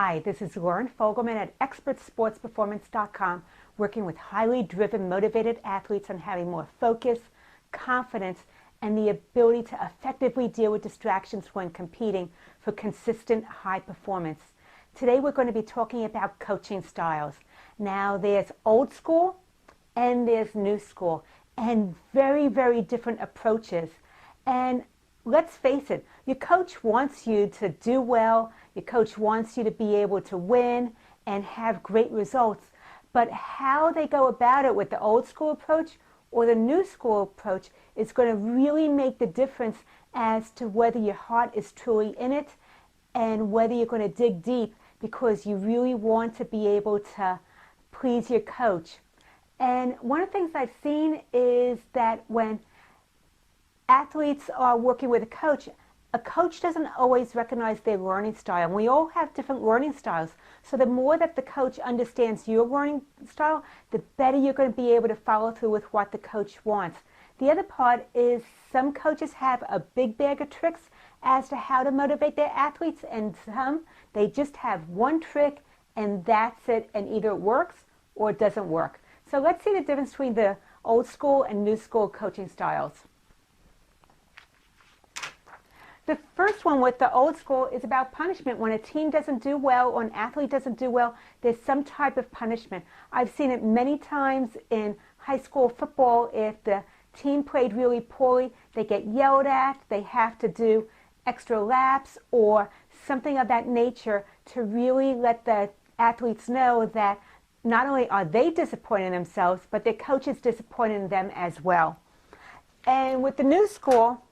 Hi, this is Lauren Fogelman at ExpertSportsPerformance.com, working with highly driven, motivated athletes on having more focus, confidence, and the ability to effectively deal with distractions when competing for consistent high performance. Today we're going to be talking about coaching styles. Now there's old school and there's new school, and very, very different approaches. And let's face it, your coach wants you to do well, your coach wants you to be able to win and have great results, but how they go about it with the old school approach or the new school approach is going to really make the difference as to whether your heart is truly in it and whether you're going to dig deep because you really want to be able to please your coach. And one of the things I've seen is that when athletes are working with a coach doesn't always recognize their learning style. And we all have different learning styles. So the more that the coach understands your learning style, the better you're going to be able to follow through with what the coach wants. The other part is some coaches have a big bag of tricks as to how to motivate their athletes, and some, they just have one trick and that's it, and either it works or it doesn't work. So let's see the difference between the old school and new school coaching styles. The first one with the old school is about punishment. When a team doesn't do well or an athlete doesn't do well, there's some type of punishment. I've seen it many times in high school football. If the team played really poorly, they get yelled at, they have to do extra laps or something of that nature to really let the athletes know that not only are they disappointed in themselves, but their coach is disappointed in them as well. And with the new school,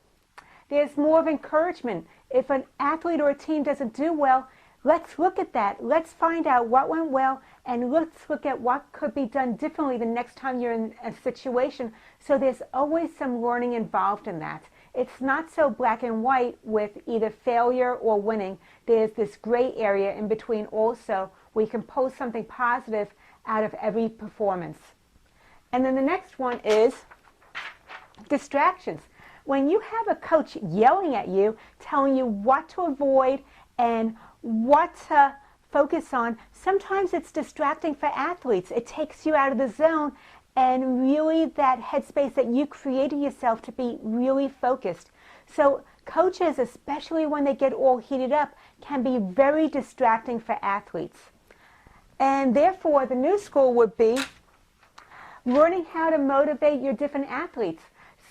there's more of encouragement. If an athlete or a team doesn't do well, let's look at that. Let's find out what went well, and let's look at what could be done differently the next time you're in a situation. So there's always some learning involved in that. It's not so black and white with either failure or winning. There's this gray area in between also where you can pull something positive out of every performance. And then the next one is distractions. When you have a coach yelling at you, telling you what to avoid and what to focus on, sometimes it's distracting for athletes. It takes you out of the zone and really that headspace that you created yourself to be really focused. So coaches, especially when they get all heated up, can be very distracting for athletes. And therefore, the new school would be learning how to motivate your different athletes.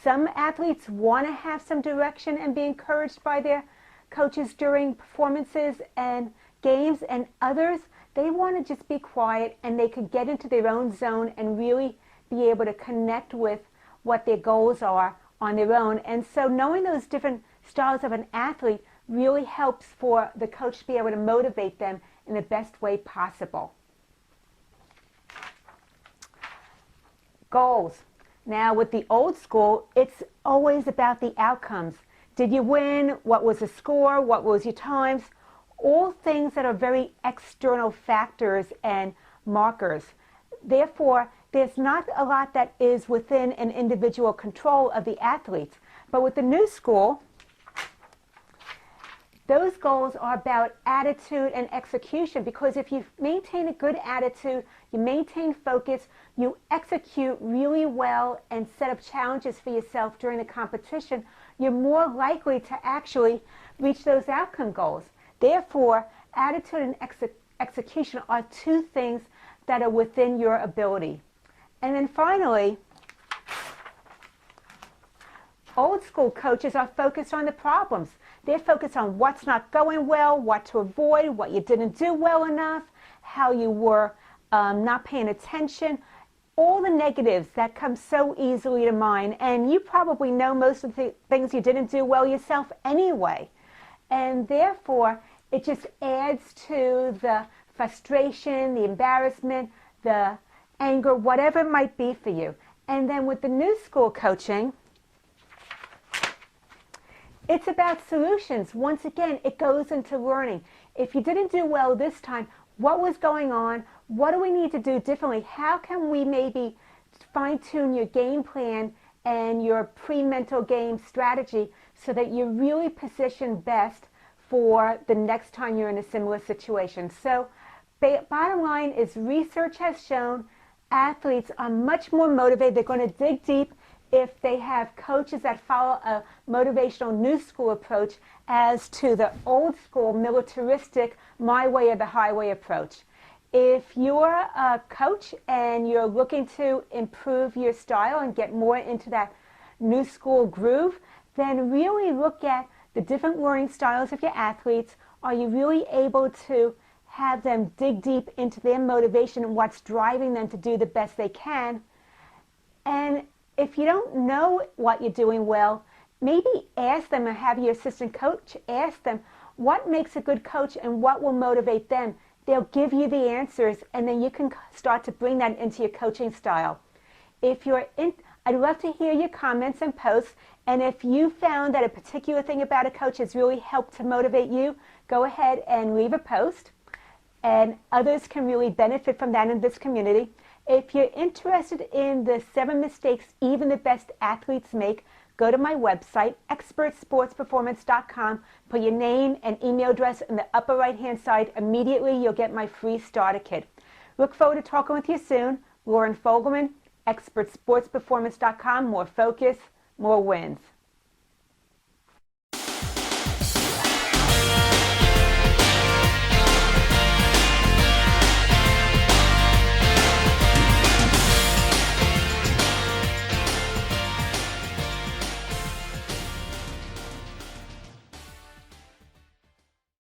Some athletes want to have some direction and be encouraged by their coaches during performances and games, and others, they want to just be quiet and they could get into their own zone and really be able to connect with what their goals are on their own. And so knowing those different styles of an athlete really helps for the coach to be able to motivate them in the best way possible. Goals. Now with the old school, it's always about the outcomes. Did you win? What was the score? What was your times? All things that are very external factors and markers. Therefore, there's not a lot that is within an individual control of the athletes. But with the new school, those goals are about attitude and execution, because if you maintain a good attitude, you maintain focus, you execute really well and set up challenges for yourself during the competition, you're more likely to actually reach those outcome goals. Therefore, attitude and execution are two things that are within your ability. And then finally, old school coaches are focused on the problems. They're focused on what's not going well, what to avoid, what you didn't do well enough, how you were not paying attention, all the negatives that come so easily to mind. And you probably know most of the things you didn't do well yourself anyway. And therefore, it just adds to the frustration, the embarrassment, the anger, whatever it might be for you. And then with the new school coaching, it's about solutions. Once again, it goes into learning. If you didn't do well this time, what was going on? What do we need to do differently? How can we maybe fine-tune your game plan and your pre-mental game strategy so that you're really positioned best for the next time you're in a similar situation. So bottom line is research has shown athletes are much more motivated. They're going to dig deep if they have coaches that follow a motivational new school approach as to the old school militaristic my way or the highway approach. If you're a coach and you're looking to improve your style and get more into that new school groove, then really look at the different learning styles of your athletes. Are you really able to have them dig deep into their motivation and what's driving them to do the best they can? And if you don't know what you're doing well, maybe ask them, or have your assistant coach ask them what makes a good coach and what will motivate them. They'll give you the answers, and then you can start to bring that into your coaching style. I'd love to hear your comments and posts, and if you found that a particular thing about a coach has really helped to motivate you, go ahead and leave a post, and others can really benefit from that in this community. If you're interested in the 7 mistakes even the best athletes make, go to my website, expertsportsperformance.com, put your name and email address in the upper right-hand side. Immediately, you'll get my free starter kit. Look forward to talking with you soon. Lauren Fogelman, expertsportsperformance.com. More focus, more wins.